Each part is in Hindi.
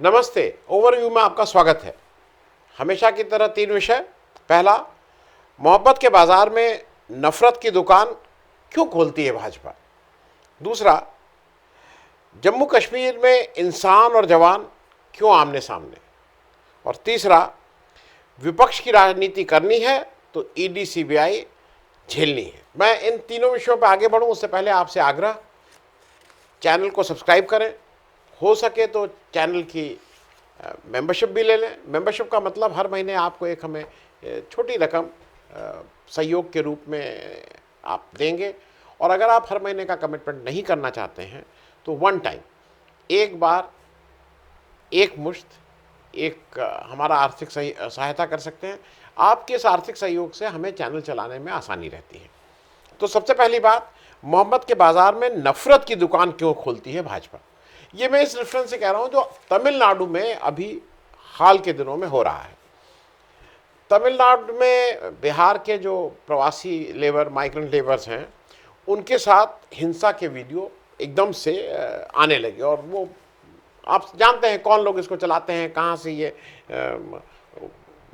नमस्ते। ओवरव्यू में आपका स्वागत है। हमेशा की तरह 3 विषय। पहला, मोहब्बत के बाजार में नफरत की दुकान क्यों खोलती है भाजपा। दूसरा, जम्मू कश्मीर में इंसान और जवान क्यों आमने सामने। और तीसरा, विपक्ष की राजनीति करनी है तो ईडी सीबीआई झेलनी है। मैं इन तीनों विषयों पर आगे बढ़ूं उससे पहले आपसे आग्रह, चैनल को सब्सक्राइब करें, हो सके तो चैनल की मेंबरशिप भी ले लें। मेंबरशिप का मतलब हर महीने आपको एक हमें छोटी रकम सहयोग के रूप में आप देंगे। और अगर आप हर महीने का कमिटमेंट नहीं करना चाहते हैं तो वन टाइम, एक बार, एक मुश्त एक हमारा आर्थिक सहायता कर सकते हैं। आपके इस आर्थिक सहयोग से हमें चैनल चलाने में आसानी रहती है। तो सबसे पहली बात, मोहब्बत के बाजार में नफरत की दुकान क्यों खोलती है भाजपा। ये मैं इस रेफरेंस से कह रहा हूं जो तमिलनाडु में अभी हाल के दिनों में हो रहा है। तमिलनाडु में बिहार के जो प्रवासी लेबर, माइग्रेंट लेबर्स हैं, उनके साथ हिंसा के वीडियो एकदम से आने लगे। और वो आप जानते हैं कौन लोग इसको चलाते हैं, कहाँ से ये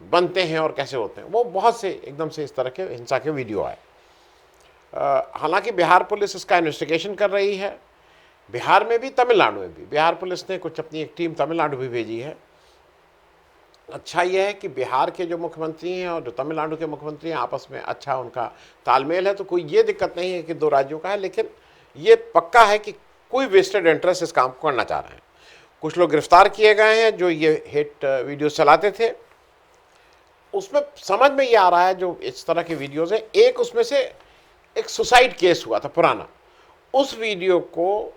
बनते हैं और कैसे होते हैं। वो बहुत से एकदम से इस तरह के हिंसा के वीडियो आए। हालांकि बिहार पुलिस इसका इन्वेस्टिगेशन कर रही है। बिहार में भी, तमिलनाडु में भी बिहार पुलिस ने कुछ अपनी एक टीम तमिलनाडु भी भेजी है। अच्छा यह है कि बिहार के जो मुख्यमंत्री हैं और जो तमिलनाडु के मुख्यमंत्री हैं, आपस में अच्छा उनका तालमेल है। तो कोई ये दिक्कत नहीं है कि दो राज्यों का है, लेकिन ये पक्का है कि कोई वेस्टेड इंटरेस्ट इस काम को करना चाह रहे हैं। कुछ लोग गिरफ्तार किए गए हैं जो ये हेट वीडियो चलाते थे। उसमें समझ में ये आ रहा है जो इस तरह के वीडियोज़ है, एक उसमें से एक सुसाइड केस हुआ था पुराना, उस वीडियो को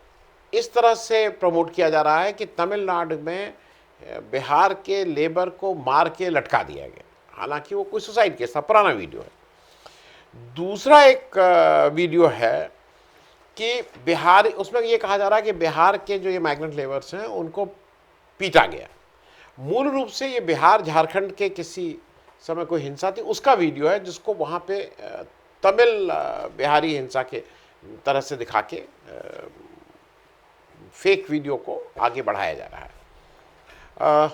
इस तरह से प्रमोट किया जा रहा है कि तमिलनाडु में बिहार के लेबर को मार के लटका दिया गया। हालांकि वो कोई सुसाइड केस था, पुराना वीडियो है। दूसरा एक वीडियो है कि बिहार, उसमें ये कहा जा रहा है कि बिहार के जो ये माइग्रेंट लेबर्स हैं उनको पीटा गया। मूल रूप से ये बिहार झारखंड के किसी समय कोई हिंसा थी, उसका वीडियो है जिसको वहाँ पे तमिल बिहारी हिंसा के तरह से दिखा के फेक वीडियो को आगे बढ़ाया जा रहा है।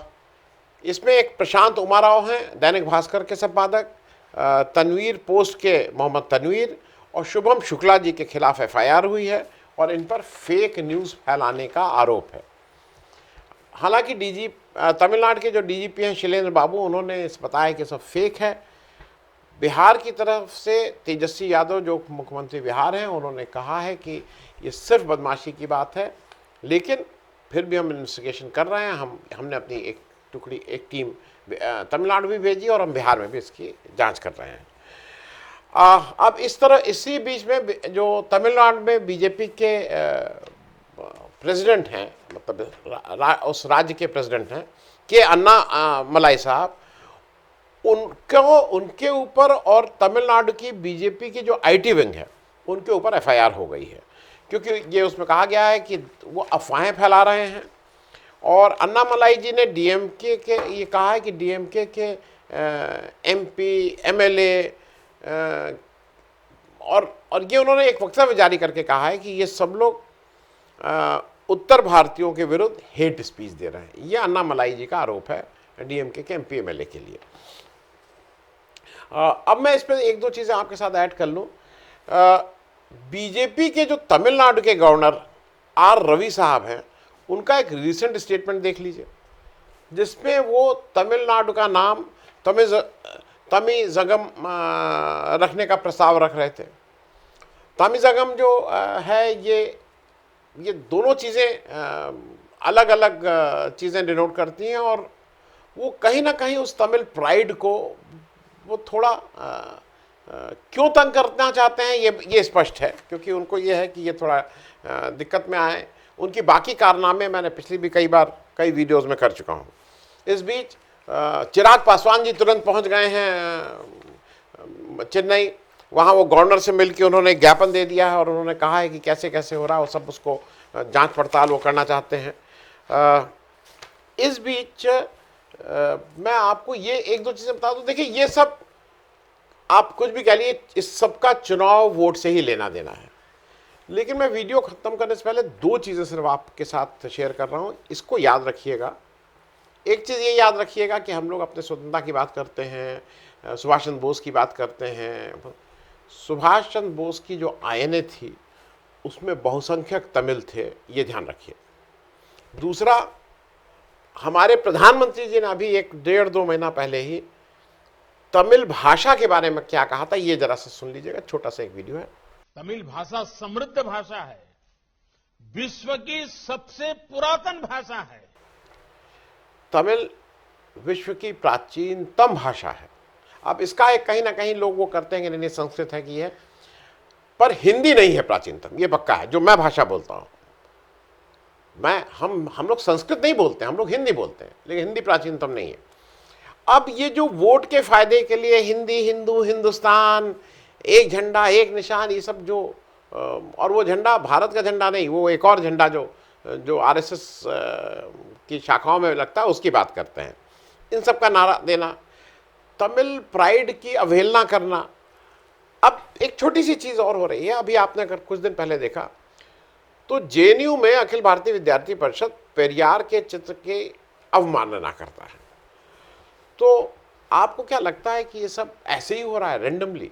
इसमें एक प्रशांत उमाराव हैं, दैनिक भास्कर के संपादक, तनवीर पोस्ट के मोहम्मद तनवीर और शुभम शुक्ला जी के खिलाफ एफआईआर हुई है और इन पर फेक न्यूज़ फैलाने का आरोप है। हालांकि तमिलनाडु के जो डीजीपी हैं शैलेंद्र बाबू, उन्होंने बताया कि सब फेक है। बिहार की तरफ से तेजस्वी यादव जो मुख्यमंत्री बिहार हैं, उन्होंने कहा है कि ये सिर्फ बदमाशी की बात है, लेकिन फिर भी हम इन्वेस्टिगेशन कर रहे हैं। हमने अपनी एक टीम तमिलनाडु भी भेजी और हम बिहार में भी इसकी जांच कर रहे हैं। अब इसी बीच में जो तमिलनाडु में बीजेपी के प्रेसिडेंट हैं, मतलब उस राज्य के प्रेसिडेंट हैं के अन्ना मलाई साहब, उनके ऊपर और तमिलनाडु की बीजेपी की जो आईटी विंग है उनके ऊपर एफआईआर हो गई है, क्योंकि ये उसमें कहा गया है कि वो अफवाहें फैला रहे हैं। और अन्नामलाई जी ने डीएमके के ये कहा है कि डीएमके के एमपी, एमएलए और ये उन्होंने एक वक्तव्य जारी करके कहा है कि ये सब लोग उत्तर भारतीयों के विरुद्ध हेट स्पीच दे रहे हैं। ये अन्नामलाई जी का आरोप है डीएमके के एमपी, एमएलए के लिए। अब मैं इस पर एक दो चीज़ें आपके साथ ऐड कर लूँ। बीजेपी के जो तमिलनाडु के गवर्नर आर रवि साहब हैं, उनका एक रीसेंट स्टेटमेंट देख लीजिए, जिसमें वो तमिलनाडु का नाम तमिज़गम रखने का प्रस्ताव रख रहे थे। तमिज़गम जो है, ये दोनों चीज़ें अलग अलग चीज़ें डिनोट करती हैं और वो कहीं ना कहीं उस तमिल प्राइड को वो थोड़ा क्यों तंग करना चाहते हैं, ये स्पष्ट है, क्योंकि उनको ये है कि ये थोड़ा दिक्कत में आए। उनकी बाकी कारनामे मैंने पिछली भी कई वीडियोस में कर चुका हूँ। इस बीच चिराग पासवान जी तुरंत पहुँच गए हैं चेन्नई। वहाँ वो गवर्नर से मिलकर उन्होंने एक ज्ञापन दे दिया है और उन्होंने कहा है कि कैसे कैसे हो रहा है वो सब, उसको जांच पड़ताल वो करना चाहते हैं। इस बीच मैं आपको ये एक दो चीज़ें बता दूं। देखिए, ये सब आप कुछ भी कह लिए, इस सब का चुनाव वोट से ही लेना देना है। लेकिन मैं वीडियो ख़त्म करने से पहले दो चीज़ें सिर्फ आपके साथ शेयर कर रहा हूँ, इसको याद रखिएगा एक चीज़ ये याद रखिएगा कि हम लोग अपने स्वतंत्रता की बात करते हैं, सुभाष चंद्र बोस की बात करते हैं। सुभाष चंद्र बोस की जो आयनें थी उसमें बहुसंख्यक तमिल थे, ये ध्यान रखिए। दूसरा, हमारे प्रधानमंत्री जी ने अभी एक 1.5-2 महीना पहले ही तमिल भाषा के बारे में क्या कहा था, ये जरा सा सुन लीजिएगा। छोटा सा एक वीडियो है। तमिल भाषा समृद्ध भाषा है, विश्व की सबसे पुरातन भाषा है। तमिल विश्व की प्राचीनतम भाषा है। अब इसका एक कहीं ना कहीं लोग वो करते हैं कि नहीं संस्कृत है कि है, पर हिंदी नहीं है प्राचीनतम, ये पक्का है। जो मैं भाषा बोलता हूँ, हम लोग संस्कृत नहीं बोलते हैं, हम लोग हिंदी बोलते हैं, लेकिन हिंदी प्राचीनतम नहीं है। अब ये जो वोट के फायदे के लिए हिंदी, हिंदू, हिंदुस्तान, एक झंडा एक निशान, ये सब जो, और वो झंडा भारत का झंडा नहीं, वो एक और झंडा जो आरएसएस की शाखाओं में लगता है, उसकी बात करते हैं। इन सब का नारा देना, तमिल प्राइड की अवहेलना करना। अब एक छोटी सी चीज़ और हो रही है। अभी आपने अगर कुछ दिन पहले देखा तो जेएनयू में अखिल भारतीय विद्यार्थी परिषद पेरियार के चित्र की अवमानना करता है। तो आपको क्या लगता है कि ये सब ऐसे ही हो रहा है रेंडमली?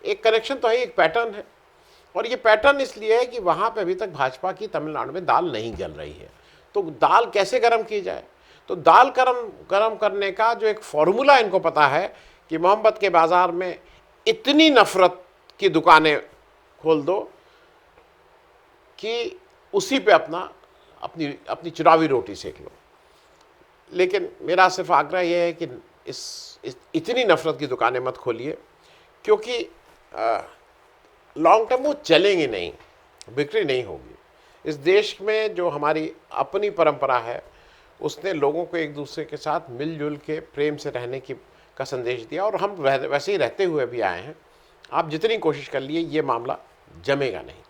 एक कनेक्शन तो है, एक पैटर्न है, और ये पैटर्न इसलिए है कि वहाँ पे अभी तक भाजपा की तमिलनाडु में दाल नहीं गल रही है। तो दाल कैसे गर्म की जाए? तो दाल गर्म करने का जो एक फॉर्मूला इनको पता है कि मोहब्बत के बाज़ार में इतनी नफरत की दुकानें खोल दो कि उसी पे अपनी चुरावी रोटी सेक लो। लेकिन मेरा सिर्फ आग्रह यह है कि इतनी नफरत की दुकानें मत खोलिए, क्योंकि लॉन्ग टर्म वो चलेंगी नहीं, बिक्री नहीं होगी। इस देश में जो हमारी अपनी परंपरा है, उसने लोगों को एक दूसरे के साथ मिलजुल के प्रेम से रहने का संदेश दिया, और हम वैसे ही रहते हुए भी आए हैं। आप जितनी कोशिश कर लिए, ये मामला जमेगा नहीं।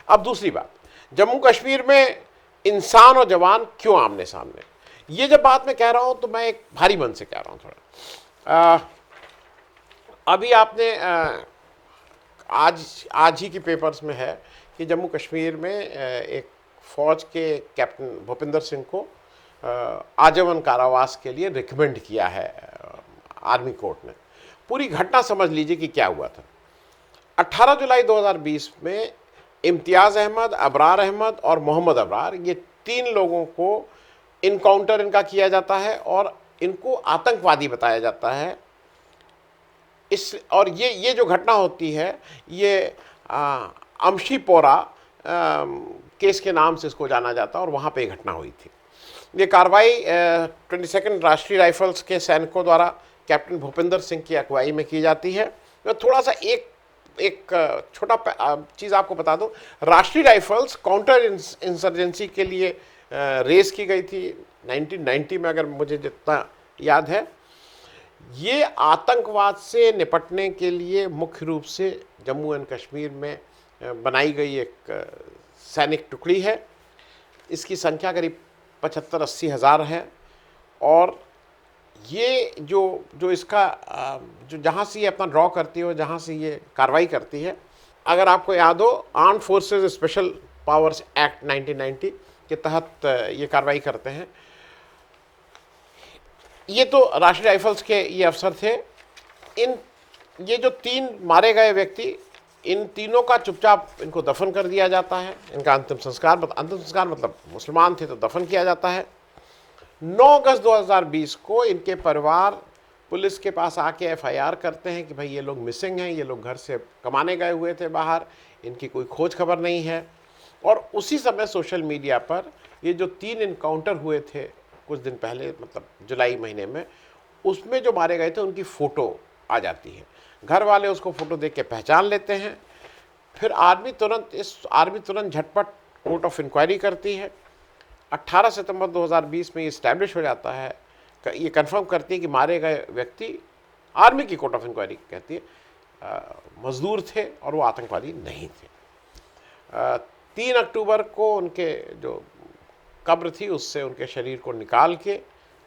अब दूसरी बात, जम्मू कश्मीर में इंसान और जवान क्यों आमने सामने? ये जब बात मैं कह रहा हूँ तो मैं एक भारी मन से कह रहा हूँ थोड़ा। अभी आपने आज ही की पेपर्स में है कि जम्मू कश्मीर में एक फौज के कैप्टन भूपिंदर सिंह को आजीवन कारावास के लिए रिकमेंड किया है आर्मी कोर्ट ने। पूरी घटना समझ लीजिए कि क्या हुआ था। 18 जुलाई 2020 में इम्तियाज़ अहमद, अबरार अहमद और मोहम्मद अबरार, ये 3 लोगों को इनकाउंटर इनका किया जाता है और इनको आतंकवादी बताया जाता है। और ये जो घटना होती है, ये अमशीपोरा केस के नाम से इसको जाना जाता है, और वहाँ पे घटना हुई थी। ये कार्रवाई 22nd राष्ट्रीय राइफल्स के सैनिकों द्वारा कैप्टन भूपिंदर सिंह की अगुवाई में की जाती है। मैं थोड़ा सा एक छोटा चीज़ आपको बता दूं। राष्ट्रीय राइफल्स काउंटर इंसर्जेंसी के लिए रेस की गई थी 1990 में, अगर मुझे जितना याद है। ये आतंकवाद से निपटने के लिए मुख्य रूप से जम्मू एंड कश्मीर में बनाई गई एक सैनिक टुकड़ी है। इसकी संख्या करीब 75-80 हज़ार है, और ये जो इसका जो जहाँ से ये अपना ड्रॉ करती है और जहाँ से ये कार्रवाई करती है, अगर आपको याद हो, arm forces special powers act 1990 के तहत ये कार्रवाई करते हैं। ये तो राष्ट्रीय राइफल्स के ये अफसर थे। ये जो 3 मारे गए व्यक्ति, इन तीनों का चुपचाप इनको दफन कर दिया जाता है। इनका अंतिम संस्कार मतलब मुसलमान थे तो दफन किया जाता है। 9 अगस्त 2020 को इनके परिवार पुलिस के पास आके एफआईआर करते हैं कि भाई ये लोग मिसिंग हैं, ये लोग घर से कमाने गए हुए थे बाहर, इनकी कोई खोज खबर नहीं है। और उसी समय सोशल मीडिया पर ये जो 3 इनकाउंटर हुए थे कुछ दिन पहले, मतलब जुलाई महीने में, उसमें जो मारे गए थे उनकी फ़ोटो आ जाती है। घर वाले उसको फ़ोटो देख के पहचान लेते हैं। फिर आर्मी तुरंत झटपट कोर्ट ऑफ इंक्वायरी करती है। 18 सितंबर 2020 में ये इस्टेब्लिश हो जाता है, ये कंफर्म करती है कि मारे गए व्यक्ति, आर्मी की कोर्ट ऑफ इंक्वायरी कहती है, मजदूर थे और वो आतंकवादी नहीं थे। 3 अक्टूबर को उनके जो कब्र थी उससे उनके शरीर को निकाल के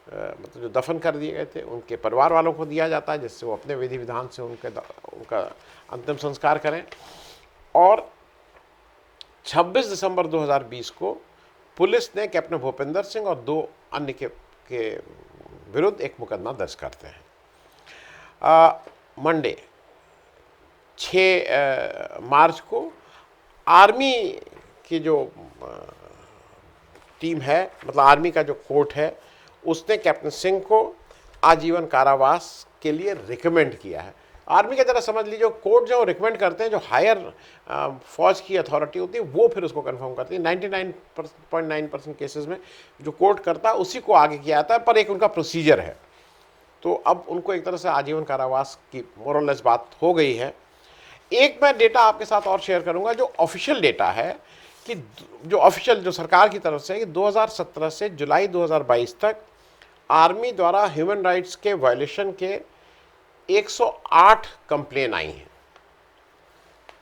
मतलब जो दफन कर दिए गए थे उनके परिवार वालों को दिया जाता है, जिससे वो अपने विधि विधान से उनका अंतिम संस्कार करें। और 26 दिसंबर 2020 को पुलिस ने कैप्टन भूपिंदर सिंह और 2 अन्य के के विरुद्ध एक मुकदमा दर्ज करते हैं। मंडे 6 मार्च को आर्मी की जो टीम है, मतलब आर्मी का जो कोर्ट है, उसने कैप्टन सिंह को आजीवन कारावास के लिए रिकमेंड किया है। आर्मी का जरा समझ लीजिए, कोर्ट जो रिकमेंड करते हैं, जो हायर फौज की अथॉरिटी होती है वो फिर उसको कंफर्म करती है। 99.9% केसेस में जो कोर्ट करता है उसी को आगे किया जाता है, पर एक उनका प्रोसीजर है। तो अब उनको एक तरह से आजीवन कारावास की मोर और लेस बात हो गई है। एक मैं डेटा आपके साथ और शेयर करूंगा, जो ऑफिशियल डेटा है कि जो ऑफिशियल जो सरकार की तरफ से कि 2017 से जुलाई 2022 तक आर्मी द्वारा ह्यूमन राइट्स के वायलेशन के 108 कंप्लेन आई हैं।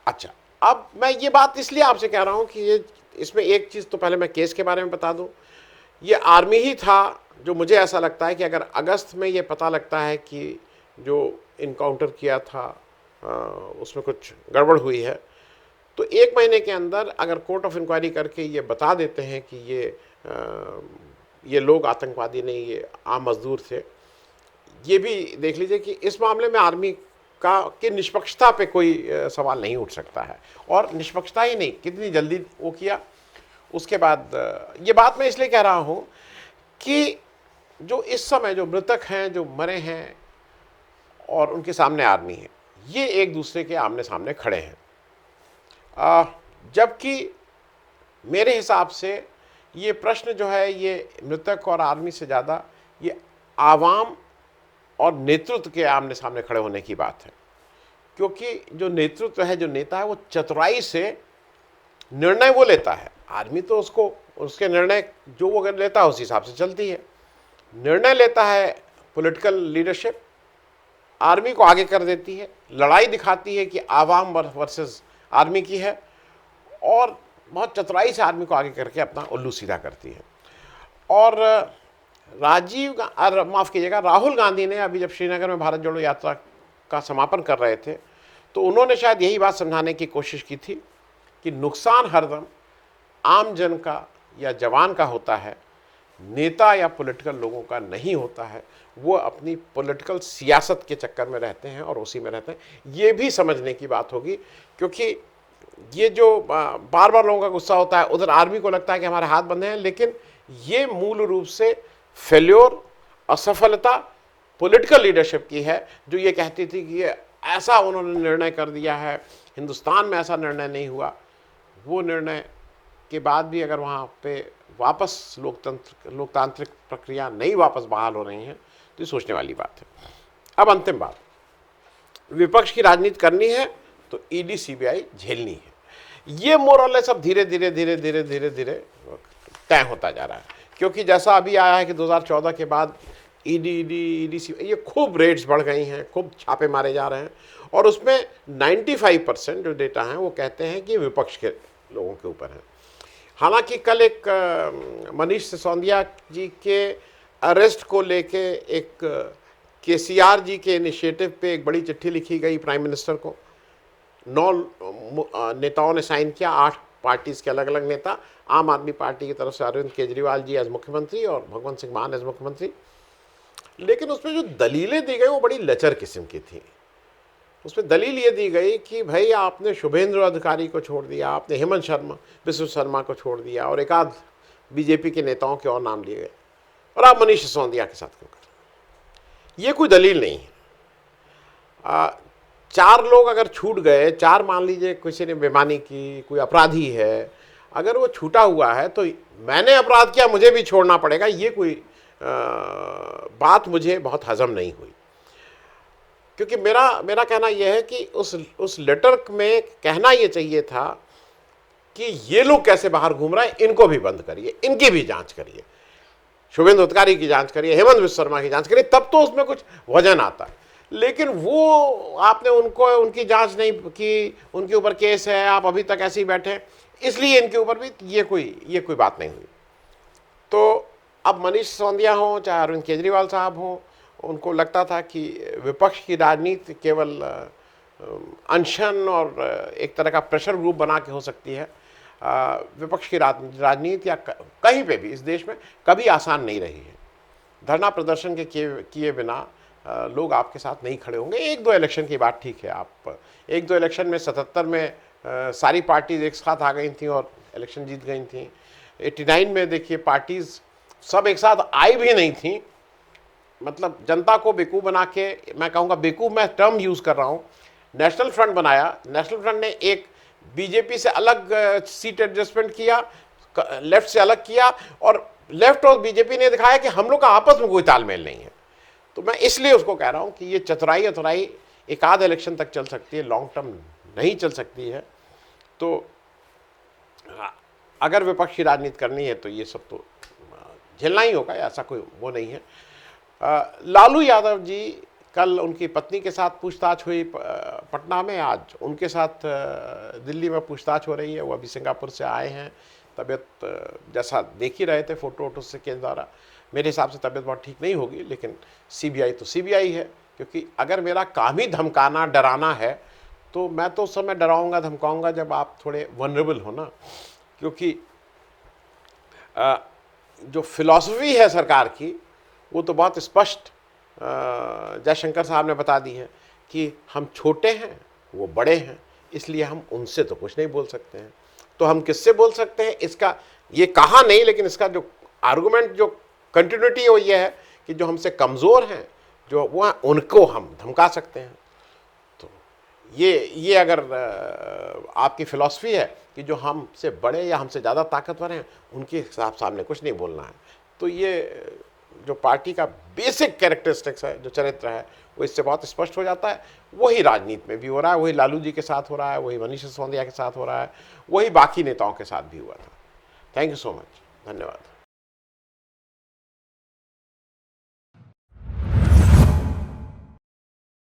अच्छा, अब मैं ये बात इसलिए आपसे कह रहा हूं कि ये इसमें एक चीज़ तो पहले मैं केस के बारे में बता दूं। ये आर्मी ही था जो, मुझे ऐसा लगता है कि अगर अगस्त में ये पता लगता है कि जो इनकाउंटर किया था उसमें कुछ गड़बड़ हुई है, तो 1 महीने के अंदर अगर कोर्ट ऑफ इंक्वायरी करके ये बता देते हैं कि ये लोग आतंकवादी नहीं, ये आम मजदूर थे, ये भी देख लीजिए कि इस मामले में आर्मी की निष्पक्षता पे कोई सवाल नहीं उठ सकता है। और निष्पक्षता ही नहीं, कितनी जल्दी वो किया। उसके बाद ये बात मैं इसलिए कह रहा हूँ कि जो इस समय जो मृतक हैं, जो मरे हैं और उनके सामने आर्मी है, ये एक दूसरे के आमने सामने खड़े हैं। जबकि मेरे हिसाब से ये प्रश्न जो है, ये मृतक और आर्मी से ज़्यादा ये आवाम और नेतृत्व के आमने सामने खड़े होने की बात है। क्योंकि जो नेतृत्व है, जो नेता है, वो चतुराई से निर्णय वो लेता है। आर्मी तो उसके निर्णय जो वो लेता है उस हिसाब से चलती है। निर्णय लेता है पॉलिटिकल लीडरशिप, आर्मी को आगे कर देती है, लड़ाई दिखाती है कि आवाम वर्सेस आर्मी की है, और बहुत चतुराई से आर्मी को आगे करके अपना उल्लू सीधा करती है। और राहुल गांधी ने अभी जब श्रीनगर में भारत जोड़ो यात्रा का समापन कर रहे थे, तो उन्होंने शायद यही बात समझाने की कोशिश की थी कि नुकसान हरदम आम जन का या जवान का होता है, नेता या पॉलिटिकल लोगों का नहीं होता है। वो अपनी पॉलिटिकल सियासत के चक्कर में रहते हैं और उसी में रहते हैं। ये भी समझने की बात होगी, क्योंकि ये जो बार बार लोगों का गुस्सा होता है, उधर आर्मी को लगता है कि हमारे हाथ बंधे हैं, लेकिन ये मूल रूप से फेल्योर, असफलता पॉलिटिकल लीडरशिप की है, जो ये कहती थी कि ये ऐसा उन्होंने निर्णय कर दिया है, हिंदुस्तान में ऐसा निर्णय नहीं हुआ। वो निर्णय के बाद भी अगर वहाँ पे वापस लोकतांत्रिक प्रक्रिया नहीं वापस बहाल हो रही हैं, तो ये सोचने वाली बात है। अब अंतिम बात, विपक्ष की राजनीति करनी है तो ईडी सीबीआई झेलनी है। ये मोर और लेस सब धीरे धीरे धीरे धीरे धीरे धीरे तय होता जा रहा है। क्योंकि जैसा अभी आया है कि 2014 के बाद ईडी सीबीआई, ये खूब रेट्स बढ़ गई हैं, खूब छापे मारे जा रहे हैं, और उसमें 95% जो डेटा हैं वो कहते हैं कि विपक्ष के लोगों के ऊपर है। हालांकि कल एक मनीष सिसोदिया जी के अरेस्ट को लेके एक केसीआर जी के इनिशिएटिव पे एक बड़ी चिट्ठी लिखी गई प्राइम मिनिस्टर को। 9 नेताओं ने साइन किया, 8 पार्टीज के अलग अलग नेता। आम आदमी पार्टी की तरफ से अरविंद केजरीवाल जी एज मुख्यमंत्री और भगवंत सिंह मान एज मुख्यमंत्री। लेकिन उसमें जो दलीलें दी गई वो बड़ी लचर किस्म की थी। उसमें दलील ये दी गई कि भाई आपने शुभेंद्र अधिकारी को छोड़ दिया, आपने हेमंत बिश्व शर्मा को छोड़ दिया, और एक आध बीजेपी के नेताओं के और नाम लिए गए, और आप मनीष सिसोदिया के साथ क्यों कर? ये कोई दलील नहीं है। 4 लोग अगर छूट गए, 4 मान लीजिए किसी ने बेईमानी की, कोई अपराधी है, अगर वो छूटा हुआ है तो मैंने अपराध किया मुझे भी छोड़ना पड़ेगा, ये कोई बात मुझे बहुत हजम नहीं हुई। क्योंकि मेरा कहना यह है कि उस लेटर में कहना ये चाहिए था कि ये लोग कैसे बाहर घूम रहे हैं, इनको भी बंद करिए, इनकी भी जांच करिए, शुभेंद्र अधिकारी की जांच करिए, हेमंत बिश्व शर्मा की जांच करिए, तब तो उसमें कुछ वजन आता है। लेकिन वो आपने उनकी जांच नहीं की, उनके ऊपर केस है, आप अभी तक ऐसे ही बैठे, इसलिए इनके ऊपर भी ये कोई बात नहीं हुई। तो अब मनीष सिसोदिया हो चाहे अरविंद केजरीवाल साहब हों, उनको लगता था कि विपक्ष की राजनीति केवल अनशन और एक तरह का प्रेशर ग्रुप बना के हो सकती है। विपक्ष की राजनीति या कहीं पे भी इस देश में कभी आसान नहीं रही है। धरना प्रदर्शन के किए बिना लोग आपके साथ नहीं खड़े होंगे। एक दो इलेक्शन की बात ठीक है, आप एक दो इलेक्शन में 77 में सारी पार्टीज एक साथ आ गई थी और इलेक्शन जीत गई थी। 89 में देखिए पार्टीज सब एक साथ आई भी नहीं थी, मतलब जनता को बेवकूफ़ बना के, मैं कहूँगा बेवकूफ़ मैं टर्म यूज़ कर रहा हूँ, नेशनल फ्रंट बनाया। नेशनल फ्रंट ने एक बीजेपी से अलग सीट एडजस्टमेंट किया, लेफ्ट से अलग किया, और लेफ्ट और बीजेपी ने दिखाया कि हम लोग का आपस में कोई तालमेल नहीं है। तो मैं इसलिए उसको कह रहा हूँ कि ये चतुराई अतुराई एक आध इलेक्शन तक चल सकती है, लॉन्ग टर्म नहीं चल सकती है। तो अगर विपक्ष की राजनीति करनी है तो ये सब तो झेलना ही होगा, ऐसा कोई वो नहीं है। लालू यादव जी, कल उनकी पत्नी के साथ पूछताछ हुई पटना में, आज उनके साथ दिल्ली में पूछताछ हो रही है। वो अभी सिंगापुर से आए हैं, तबीयत जैसा देख ही रहे थे फोटो वोटो से के द्वारा, मेरे हिसाब से तबीयत बहुत ठीक नहीं होगी। लेकिन सीबीआई तो सीबीआई है, क्योंकि अगर मेरा काम ही धमकाना डराना है तो मैं तो उस समय डराऊंगा धमकाऊंगा जब आप थोड़े वनरेबल हो ना। क्योंकि जो फिलॉसफी है सरकार की वो तो बहुत स्पष्ट जयशंकर साहब ने बता दी है कि हम छोटे हैं, वो बड़े हैं, इसलिए हम उनसे तो कुछ नहीं बोल सकते हैं। तो हम किससे बोल सकते हैं, इसका ये कहा नहीं, लेकिन इसका जो आर्गुमेंट, जो कंटिन्यूटी है वो ये है कि जो हमसे कमज़ोर हैं, जो वो हैं, उनको हम धमका सकते हैं। तो ये अगर आपकी फ़िलॉसफी है कि जो हमसे बड़े या हमसे ज़्यादा ताकतवर हैं उनके सामने कुछ नहीं बोलना है, तो ये जो पार्टी का बेसिक कैरेक्टरिस्टिक्स है, जो चरित्र है, वो इससे बहुत स्पष्ट हो जाता है। वही राजनीति में भी हो रहा है, वही लालू जी के साथ हो रहा है, वही मनीष सिसोदिया के साथ हो रहा है, वही बाकी नेताओं के साथ भी हुआ था। थैंक यू सो मच, धन्यवाद।